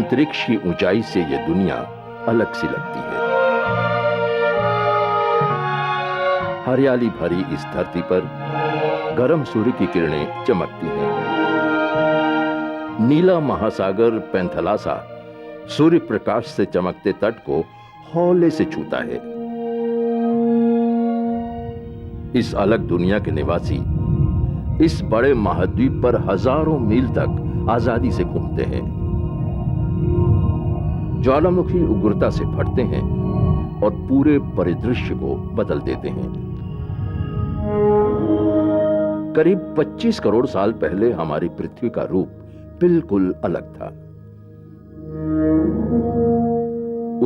अंतरिक्ष की ऊंचाई से यह दुनिया अलग सी लगती है। हरियाली भरी इस धरती पर गर्म सूर्य की किरणें चमकती हैं। नीला महासागर पैंथलासा सूर्य प्रकाश से चमकते तट को हौले से छूता है। इस अलग दुनिया के निवासी इस बड़े महाद्वीप पर हजारों मील तक आजादी से घूमते हैं। ज्वालामुखी उग्रता से फटते हैं और पूरे परिदृश्य को बदल देते हैं। करीब 25 करोड़ साल पहले हमारी पृथ्वी का रूप बिल्कुल अलग था।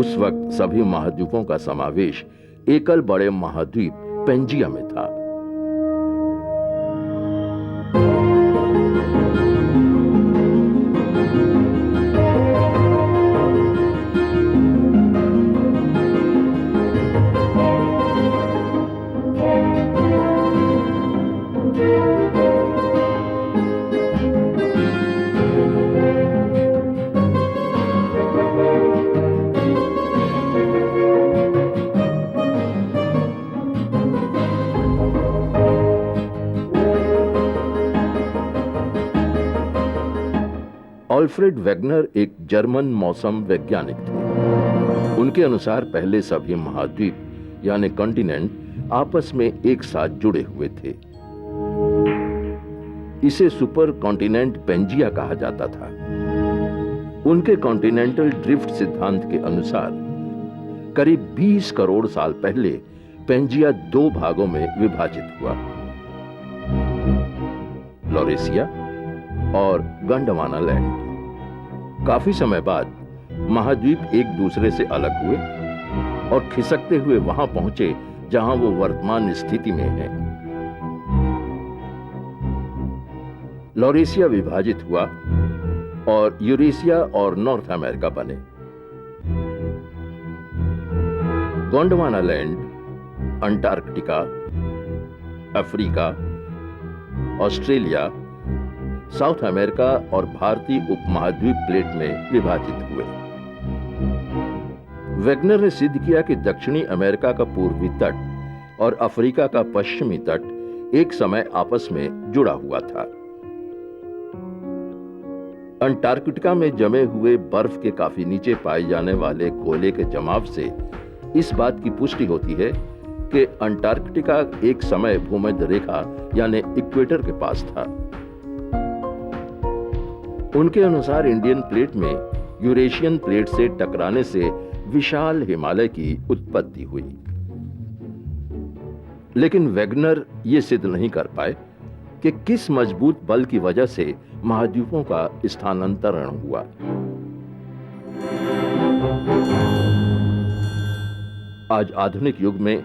उस वक्त सभी महाद्वीपों का समावेश एकल बड़े महाद्वीप पेंजिया में था। अल्फ्रेड वेगनर एक जर्मन मौसम वैज्ञानिक थे। उनके अनुसार पहले सभी महाद्वीप यानी कॉन्टिनेंट आपस में एक साथ जुड़े हुए थे। इसे सुपर कॉन्टिनेंट पेंजिया कहा जाता था। उनके कॉन्टिनेंटल ड्रिफ्ट सिद्धांत के अनुसार करीब 20 करोड़ साल पहले पेंजिया दो भागों में विभाजित हुआ, लॉरेशिया और गोंडवाना लैंड। काफी समय बाद महाद्वीप एक दूसरे से अलग हुए और खिसकते हुए वहां पहुंचे जहां वो वर्तमान स्थिति में है। लॉरेशिया विभाजित हुआ और यूरेशिया और नॉर्थ अमेरिका बने। Gondwana land Antarctica, Africa, Australia, south America और भारतीय उपमहाद्वीप प्लेट में विभाजित हुए। वेगनर ने सिद्ध किया कि दक्षिणी अमेरिका का पूर्वी तट और अफ्रीका का पश्चिमी तट एक समय आपस में जुड़ा हुआ था। अंटार्कटिका में जमे हुए बर्फ के काफी नीचे पाए जाने वाले कोयले के जमाव से इस बात की पुष्टि होती है कि अंटार्कटिका एक समय भूमध्य रेखा यानी इक्वेटर के पास था। उनके अनुसार इंडियन प्लेट में यूरेशियन प्लेट से टकराने से विशाल हिमालय की उत्पत्ति हुई। लेकिन वेगनर यह सिद्ध नहीं कर पाए कि किस मजबूत बल की वजह से महाद्वीपों का स्थानांतरण हुआ। आज आधुनिक युग में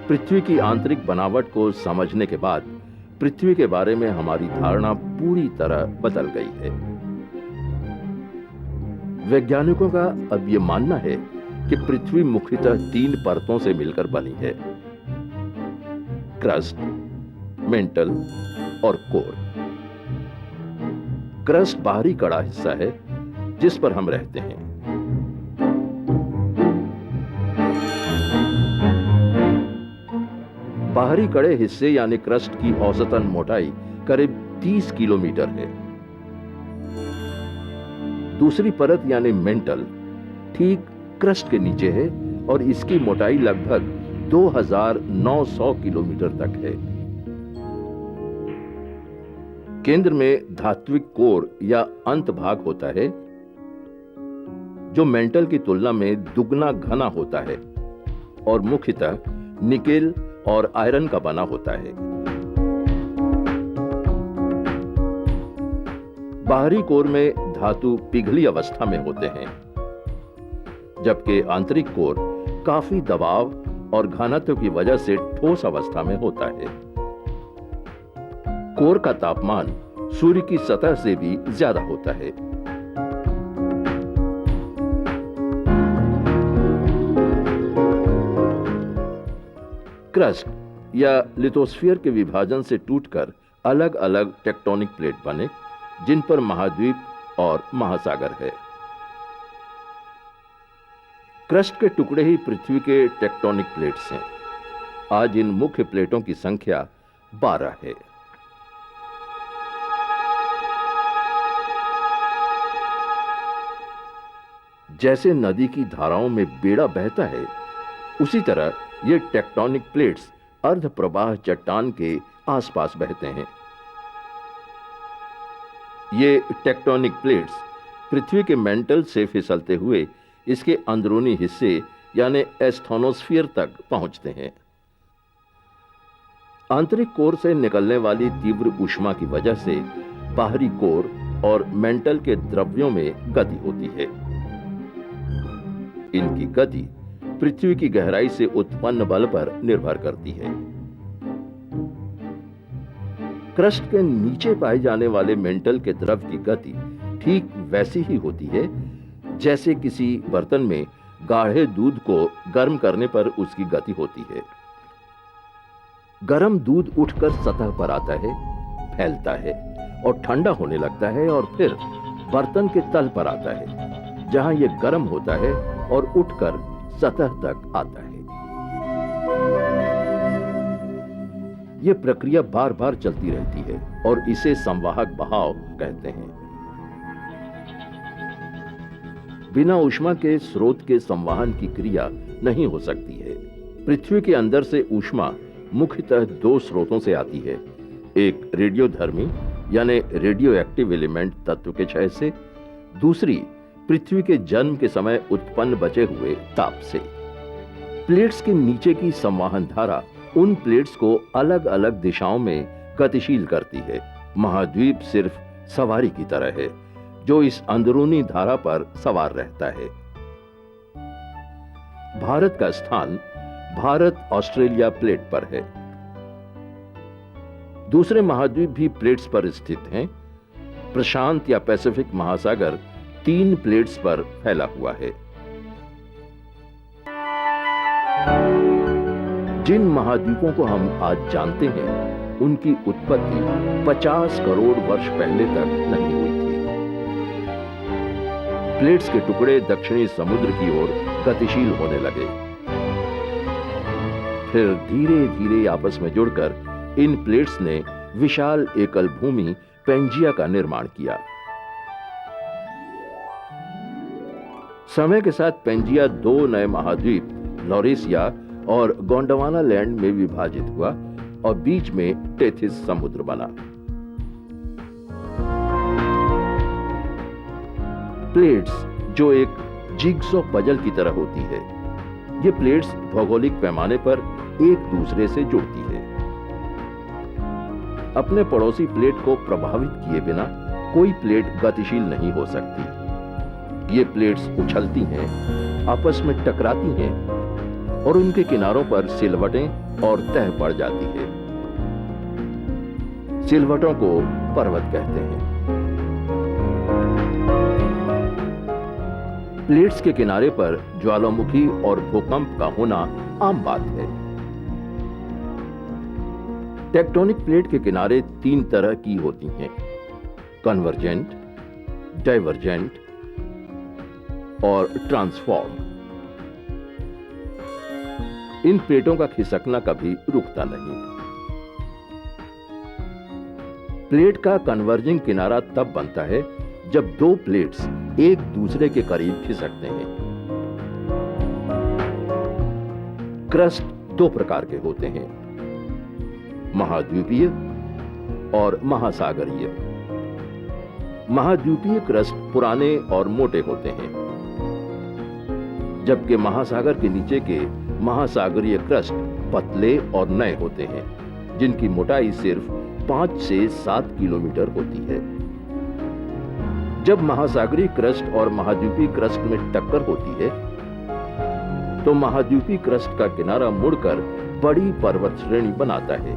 पृथ्वी की आंतरिक बनावट को समझने के बाद पृथ्वी के बारे में हमारी धारणा पूरी तरह बदल गई है। वैज्ञानिकों का अब यह मानना है कि पृथ्वी मुख्यतः 3 परतों से मिलकर बनी है, क्रस्ट, मेंटल और कोर। क्रस्ट बाहरी कड़ा हिस्सा है जिस पर हम रहते हैं। बाहरी कड़े हिस्से यानी क्रस्ट की औसतन मोटाई करीब 30 किलोमीटर है। दूसरी परत यानी मेंटल ठीक क्रस्ट के नीचे है और इसकी मोटाई लगभग 2900 किलोमीटर तक है। केंद्र में धात्विक कोर या अंत भाग होता है जो मेंटल की तुलना में दुगना घना होता है और मुख्यतः निकेल और आयरन का बना होता है। बाहरी कोर में धातु पिघली अवस्था में होते हैं, जबकि आंतरिक कोर काफी दबाव और घनत्व की वजह से ठोस अवस्था में होता है। कोर का तापमान सूर्य की सतह से भी ज्यादा होता है। क्रस्ट या लिथोस्फीयर के विभाजन से टूटकर अलग अलग टेक्टोनिक प्लेट बने जिन पर महाद्वीप और महासागर है। क्रस्ट के टुकड़े ही पृथ्वी के टेक्टोनिक प्लेट्स हैं। आज इन मुख्य प्लेटों की संख्या 12 है। जैसे नदी की धाराओं में बेड़ा बहता है, उसी तरह ये टेक्टोनिक प्लेट्स अर्ध प्रवाह चट्टान के आसपास बहते हैं। ये टेक्टोनिक प्लेट्स पृथ्वी के मेंटल से फिसलते हुए इसके अंदरूनी हिस्से यानी एस्थोनोस्फीयर तक पहुंचते हैं। आंतरिक कोर से निकलने वाली तीव्र ऊष्मा की वजह से बाहरी कोर और मेंटल के द्रव्यों में गति होती है। इनकी गति पृथ्वी की गहराई से उत्पन्न बल पर निर्भर करती है। क्रस्ट के नीचे पाए जाने वाले मेंटल के द्रव की गति ठीक वैसी ही होती है जैसे किसी बर्तन में गाढ़े दूध को गर्म करने पर उसकी गति होती है। गर्म दूध उठकर सतह पर आता है, फैलता है और ठंडा होने लगता है और फिर बर्तन के तल पर आता है, जहां यह गर्म होता है और उठकर सतह तक आता है। यह प्रक्रिया बार बार चलती रहती है और इसे संवाहक बहाव कहते हैं। बिना ऊष्मा के स्रोत के संवहन की क्रिया नहीं हो सकती है। पृथ्वी के अंदर से ऊष्मा मुख्यतः दो स्रोतों से आती है, एक रेडियोधर्मी यानी रेडियो एक्टिव एलिमेंट तत्व के क्षय से, दूसरी पृथ्वी के जन्म के समय उत्पन्न बचे हुए ताप से। प्लेट्स के नीचे की संवहन धारा उन प्लेट्स को अलग अलग दिशाओं में गतिशील करती है। महाद्वीप सिर्फ सवारी की तरह है जो इस अंदरूनी धारा पर सवार रहता है। भारत का स्थान भारत ऑस्ट्रेलिया प्लेट पर है। दूसरे महाद्वीप भी प्लेट्स पर स्थित हैं। प्रशांत या पैसिफिक महासागर 3 प्लेट्स पर फैला हुआ है। जिन महाद्वीपों को हम आज जानते हैं, उनकी उत्पत्ति 50 करोड़ वर्ष पहले तक नहीं हुई थी। प्लेट्स के टुकड़े दक्षिणी समुद्र की ओर गतिशील होने लगे, फिर धीरे धीरे आपस में जुड़कर इन प्लेट्स ने विशाल एकल भूमि पेंजिया का निर्माण किया। समय के साथ पेंजिया 2 नए महाद्वीप लॉरेशिया और गोंडवाना लैंड में विभाजित हुआ और बीच में टेथिस समुद्र बना। प्लेट्स जो एक जिगसॉ पजल की तरह होती है, ये प्लेट्स भौगोलिक पैमाने पर एक दूसरे से जुड़ती है। अपने पड़ोसी प्लेट को प्रभावित किए बिना कोई प्लेट गतिशील नहीं हो सकती। ये प्लेट्स उछलती हैं, आपस में टकराती हैं और उनके किनारों पर सिलवटें और तह पड़ जाती है। सिलवटों को पर्वत कहते हैं। प्लेट्स के किनारे पर ज्वालामुखी और भूकंप का होना आम बात है। टेक्टोनिक प्लेट के किनारे 3 तरह की होती हैं, कन्वर्जेंट, डाइवर्जेंट और ट्रांसफॉर्म। इन प्लेटों का खिसकना कभी रुकता नहीं। प्लेट का कन्वर्जिंग किनारा तब बनता है जब 2 प्लेट्स एक दूसरे के करीब खिसकते हैं। क्रस्ट 2 प्रकार के होते हैं, महाद्वीपीय और महासागरीय। महाद्वीपीय क्रस्ट पुराने और मोटे होते हैं, जबकि महासागर के नीचे के महासागरीय क्रस्ट पतले और नए होते हैं, जिनकी मोटाई सिर्फ 5 से 7 किलोमीटर होती है। जब महासागरीय क्रस्ट और महाद्वीपीय क्रस्ट में टक्कर होती है, तो महाद्वीपीय क्रस्ट का किनारा मुड़कर बड़ी पर्वत श्रेणी बनाता है।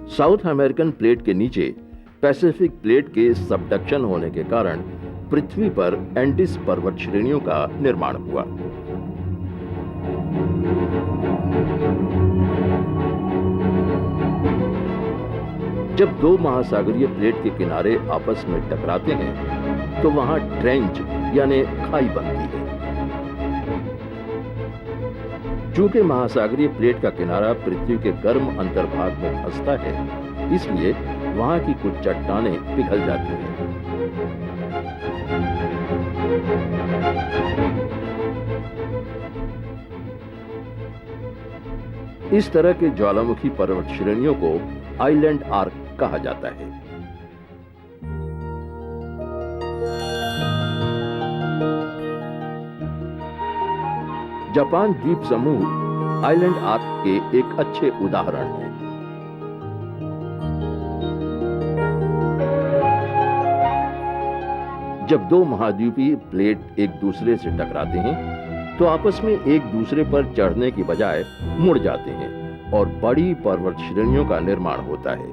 साउथ अमेरिकन प्लेट के नीचे पैसिफिक प्लेट के सबडक्शन होने के कारण पृथ्वी पर एंडीज पर्वत श्रेणियों का निर्माण हुआ। जब 2 महासागरीय प्लेट के किनारे आपस में टकराते हैं, तो वहां ट्रेंच यानी खाई बनती है। चूंकि महासागरीय प्लेट का किनारा पृथ्वी के गर्म अंतर्भाग में धंसता है, इसलिए वहां की कुछ चट्टानें पिघल जाती हैं। इस तरह के ज्वालामुखी पर्वत श्रेणियों को आइलैंड आर्क कहा जाता है। जापान द्वीप समूह आइलैंड आर्क के एक अच्छे उदाहरण हैं। जब दो महाद्वीपीय प्लेट एक दूसरे से टकराते हैं तो आपस में एक दूसरे पर चढ़ने की बजाय मुड़ जाते हैं और बड़ी पर्वत श्रेणियों का निर्माण होता है।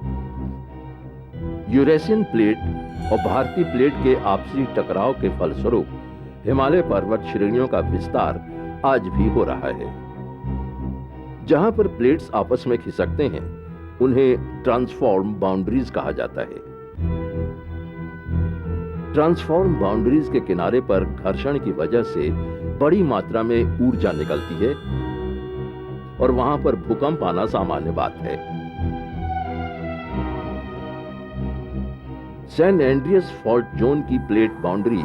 यूरेशियन प्लेट और भारतीय प्लेट के आपसी टकराव के फलस्वरूप हिमालय पर्वत श्रेणियों का विस्तार आज भी हो रहा है। जहां पर प्लेट्स आपस में खिसकते हैं, उन्हें ट्रांसफॉर्म बाउंड्रीज कहा जाता है। ट्रांसफॉर्म बाउंड्रीज के किनारे पर घर्षण की वजह से बड़ी मात्रा में ऊर्जा निकलती है और वहां पर भूकंप आना सामान्य बात है। सैन एंड्रियस फॉल्ट जोन की प्लेट बाउंड्री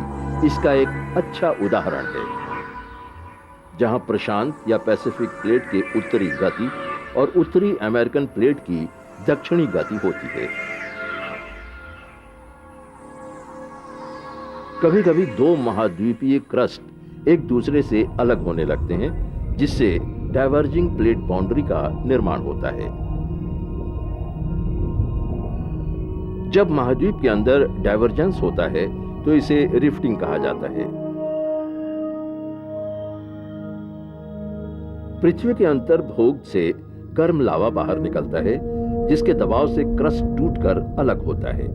इसका एक अच्छा उदाहरण है, जहां प्रशांत या पैसिफिक प्लेट के उत्तरी गति और उत्तरी अमेरिकन प्लेट की दक्षिणी गति होती है। कभी कभी दो महाद्वीपीय क्रस्ट एक दूसरे से अलग होने लगते हैं, जिससे डाइवर्जिंग प्लेट बाउंड्री का निर्माण होता है। जब महाद्वीप के अंदर डाइवर्जेंस होता है तो इसे रिफ्टिंग कहा जाता है। पृथ्वी के अंतर्भोग से गर्म लावा बाहर निकलता है, जिसके दबाव से क्रस्ट टूटकर अलग होता है।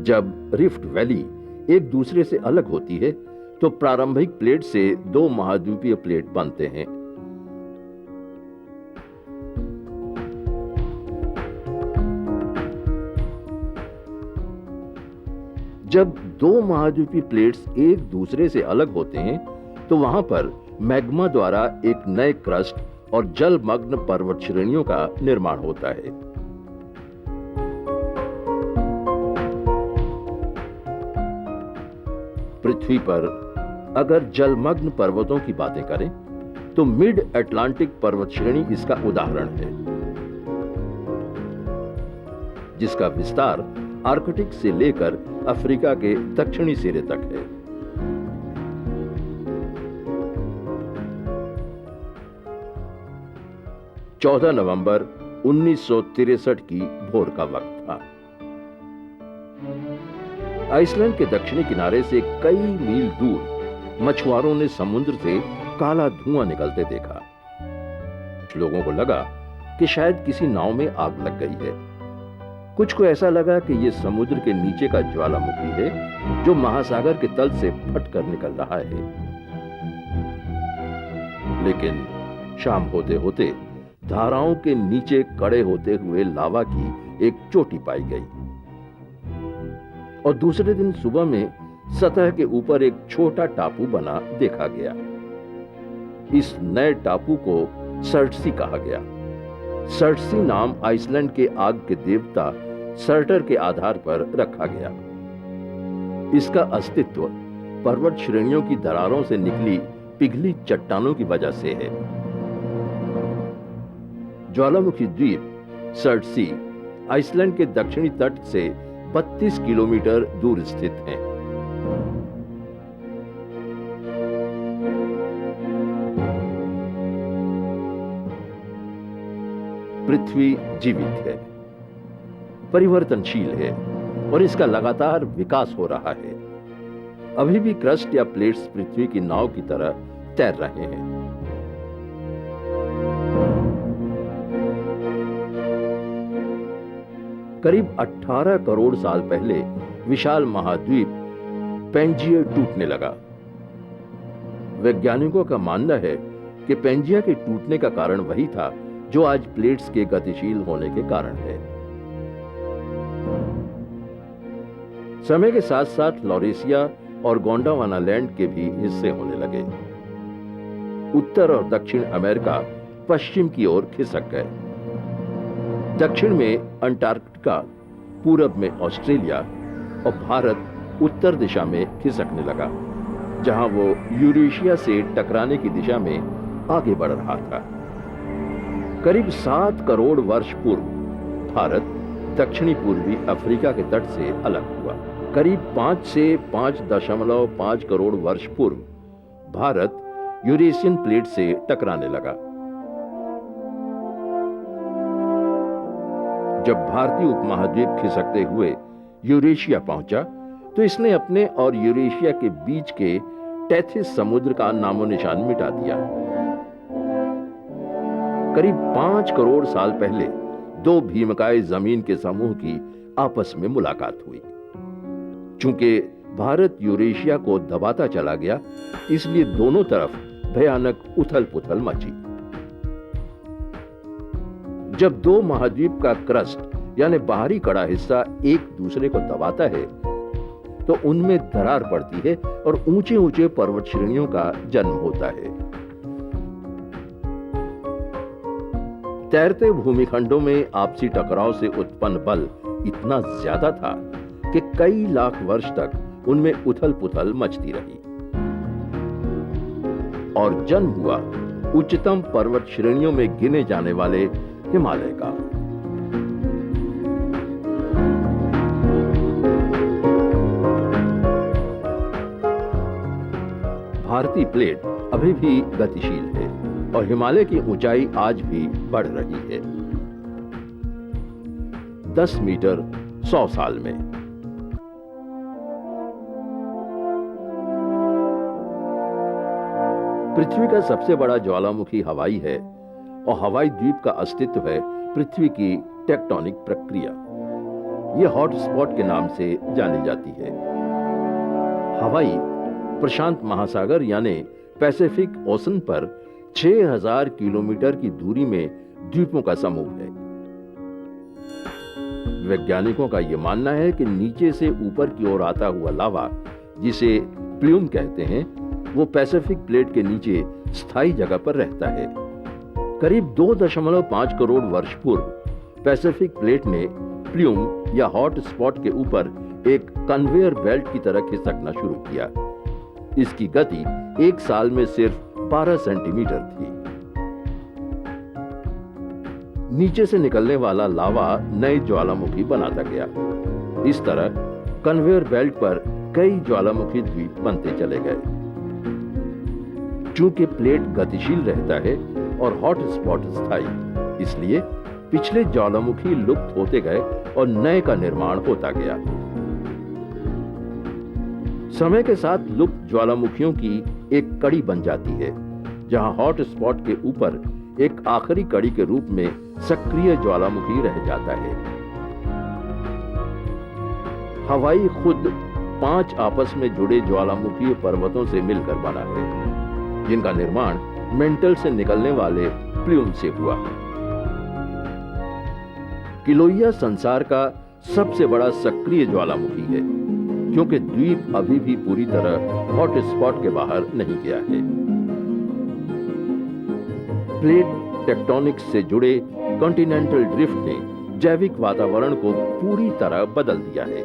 जब रिफ्ट वैली एक दूसरे से अलग होती है तो प्रारंभिक प्लेट से दो महाद्वीपीय प्लेट बनते हैं। जब दो महाद्वीपीय प्लेट्स एक दूसरे से अलग होते हैं तो वहां पर मैग्मा द्वारा एक नए क्रस्ट और जलमग्न पर्वत श्रेणियों का निर्माण होता है। पृथ्वी पर अगर जलमग्न पर्वतों की बातें करें तो मिड अटलांटिक पर्वत श्रेणी इसका उदाहरण है, जिसका विस्तार आर्कटिक से लेकर अफ्रीका के दक्षिणी सिरे तक है। चौदह नवंबर 1963 की भोर का वक्त था। आइसलैंड के दक्षिणी किनारे से कई मील दूर मछुआरों ने समुद्र से काला धुआं निकलते देखा। कुछ लोगों को लगा कि शायद किसी नाव में आग लग गई है। कुछ को ऐसा लगा कि यह समुद्र के नीचे का ज्वालामुखी है, जो महासागर के तल से फटकर निकल रहा है। लेकिन शाम होते होते धाराओं के नीचे कड़े होते हुए लावा की एक चोटी पाई गई और दूसरे दिन सुबह में सतह के ऊपर एक छोटा टापू बना देखा गया। इस नए टापू को सर्टसी कहा गया। सर्टसी नाम आइसलैंड के आग के देवता सर्टर के आधार पर रखा गया। इसका अस्तित्व पर्वत श्रेणियों की दरारों से निकली पिघली चट्टानों की वजह से है। ज्वालामुखी द्वीप सर्टसी आइसलैंड के दक्षिणी तट से 32 किलोमीटर दूर स्थित है। पृथ्वी जीवित है, परिवर्तनशील है और इसका लगातार विकास हो रहा है। अभी भी क्रस्ट या प्लेट्स पृथ्वी की नाव की तरह तैर रहे हैं। करीब 18 करोड़ साल पहले विशाल महाद्वीप पेंजिया टूटने लगा। वैज्ञानिकों का मानना है कि पेंजिया के टूटने का कारण वही था जो आज प्लेट्स के गतिशील होने के कारण है। समय के साथ साथ लॉरेशिया और गोंडावाना लैंड के भी हिस्से होने लगे। उत्तर और दक्षिण अमेरिका पश्चिम की ओर खिसक गए। दक्षिण में अंटार्कटिका, पूरब में ऑस्ट्रेलिया और भारत उत्तर दिशा में खिसकने लगा, जहां वो यूरेशिया से टकराने की दिशा में आगे बढ़ रहा था। करीब 7 करोड़ वर्ष पूर्व भारत दक्षिणी पूर्वी अफ्रीका के तट से अलग हुआ। करीब 5 से 5.5 करोड़ वर्ष पूर्व भारत यूरेशियन प्लेट से टकराने लगा। जब भारतीय उपमहाद्वीप खिसकते हुए यूरेशिया पहुंचा तो इसने अपने और यूरेशिया के बीच के टेथिस समुद्र का नामो निशान मिटा दिया। करीब 5 करोड़ साल पहले दो भीमकाय जमीन के समूह की आपस में मुलाकात हुई। चूंकि भारत यूरेशिया को दबाता चला गया, इसलिए दोनों तरफ भयानक उथल-पुथल मची। जब दो महाद्वीप का क्रस्ट यानी बाहरी कड़ा हिस्सा एक दूसरे को दबाता है तो उनमें दरार पड़ती है और ऊंचे ऊंचे पर्वत श्रेणियों का जन्म होता है। तैरते भूमिखंडों में आपसी टकराव से उत्पन्न बल इतना ज्यादा था कि कई लाख वर्ष तक उनमें उथल-पुथल मचती रही और जन्म हुआ उच्चतम पर्वत श्रेणियों में गिने जाने वाले हिमालय का। भारतीय प्लेट अभी भी गतिशील है और हिमालय की ऊंचाई आज भी बढ़ रही है। 10 मीटर 100 साल में। पृथ्वी का सबसे बड़ा ज्वालामुखी हवाई है और हवाई द्वीप का अस्तित्व है पृथ्वी की टेक्टोनिक प्रक्रिया। यह हॉटस्पॉट के नाम से जानी जाती है। हवाई प्रशांत महासागर यानी पैसिफिक ओशन पर 6000 किलोमीटर की दूरी में द्वीपों का समूह है। वैज्ञानिकों का यह मानना है कि नीचे से ऊपर की ओर आता हुआ लावा, जिसे प्ल्यूम कहते हैं, वो पैसिफिक प्लेट के नीचे स्थायी जगह पर रहता है। करीब 2.5 करोड़ वर्ष पूर्व पैसिफिक प्लेट ने प्ल्यूम या हॉट स्पॉट के ऊपर एक कन्वेयर बेल्ट की तरह खिसकना शुरू किया। इसकी गति एक साल में सिर्फ 12 सेंटीमीटर थी। नीचे से निकलने वाला लावा नए ज्वालामुखी बनाता गया। इस तरह कन्वेयर बेल्ट पर कई ज्वालामुखी द्वीप बनते चले गए। चूंकि प्लेट गतिशील रहता है और हॉट स्पॉट स्थायी, इसलिए पिछले ज्वालामुखी लुप्त होते गए और नए का निर्माण होता गया। समय के साथ लुप्त ज्वालामुखियों की एक कड़ी बन जाती है, जहां हॉट स्पॉट के ऊपर एक आखिरी कड़ी के रूप में सक्रिय ज्वालामुखी रह जाता है। हवाई खुद 5 आपस में जुड़े ज्वालामुखी पर्वतों से मिलकर बना है, जिनका निर्माण मेंटल से निकलने वाले प्ल्यूम से हुआ। किलोइया संसार का सबसे बड़ा सक्रिय ज्वालामुखी है, क्योंकि द्वीप अभी भी पूरी तरह हॉट स्पॉट के बाहर नहीं गया है। प्लेट टेक्टोनिक्स से जुड़े कॉन्टिनेंटल ड्रिफ्ट ने जैविक वातावरण को पूरी तरह बदल दिया है।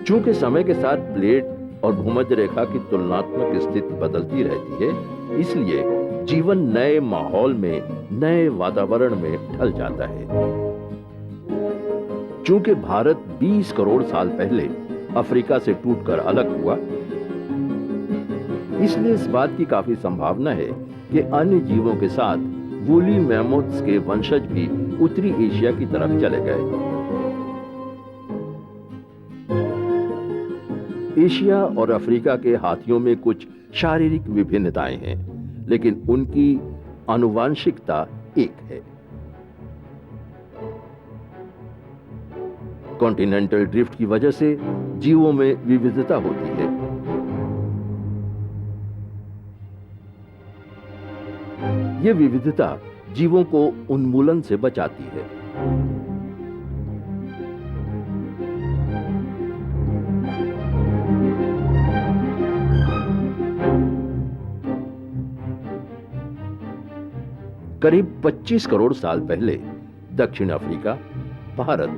चूंकि समय के साथ प्लेट और भूमध्य रेखा की तुलनात्मक स्थिति बदलती रहती है, इसलिए जीवन नए माहौल में, नए वातावरण में ढल जाता है। चूंकि भारत 20 करोड़ साल पहले अफ्रीका से टूटकर अलग हुआ, इसलिए इस बात की काफी संभावना है कि अन्य जीवों के साथ वूली मैमोथ्स के वंशज भी उत्तरी एशिया की तरफ चले गए। एशिया और अफ्रीका के हाथियों में कुछ शारीरिक विभिन्नताएं हैं, लेकिन उनकी आनुवांशिकता एक है। कॉन्टिनेंटल ड्रिफ्ट की वजह से जीवों में विविधता होती है। यह विविधता जीवों को उन्मूलन से बचाती है। करीब 25 करोड़ साल पहले दक्षिण अफ्रीका, भारत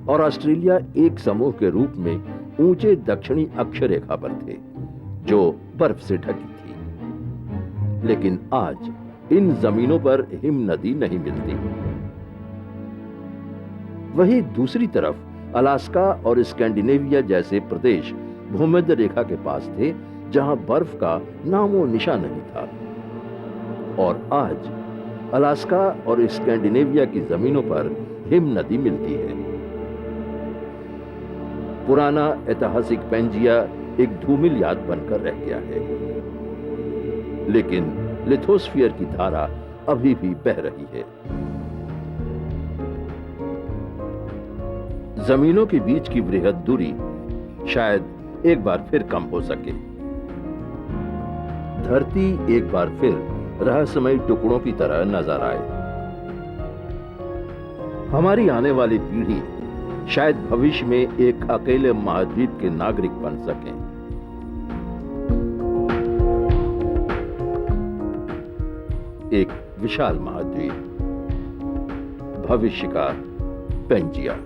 और ऑस्ट्रेलिया एक समूह के रूप में ऊंचे दक्षिणी अक्षरेखा पर थे जो बर्फ से ढकी थी। लेकिन आज इन जमीनों पर हिम नदी नहीं मिलती। वहीं दूसरी तरफ अलास्का और स्कैंडिनेविया जैसे प्रदेश भूमध्य रेखा के पास थे जहां बर्फ का नामो निशान नहीं था। और आज अलास्का और स्कैंडिनेविया की जमीनों पर हिम नदी मिलती है। पुराना ऐतिहासिक पैंजिया एक धूमिल याद बनकर रह गया है, लेकिन लिथोस्फीयर की धारा अभी भी बह रही है। जमीनों के बीच की वृहद दूरी शायद एक बार फिर कम हो सके। धरती एक बार फिर रहस्यमय टुकड़ों की तरह नजर आए। हमारी आने वाली पीढ़ी शायद भविष्य में एक अकेले महाद्वीप के नागरिक बन सकें। एक विशाल महाद्वीप, भविष्य का पैंजिया।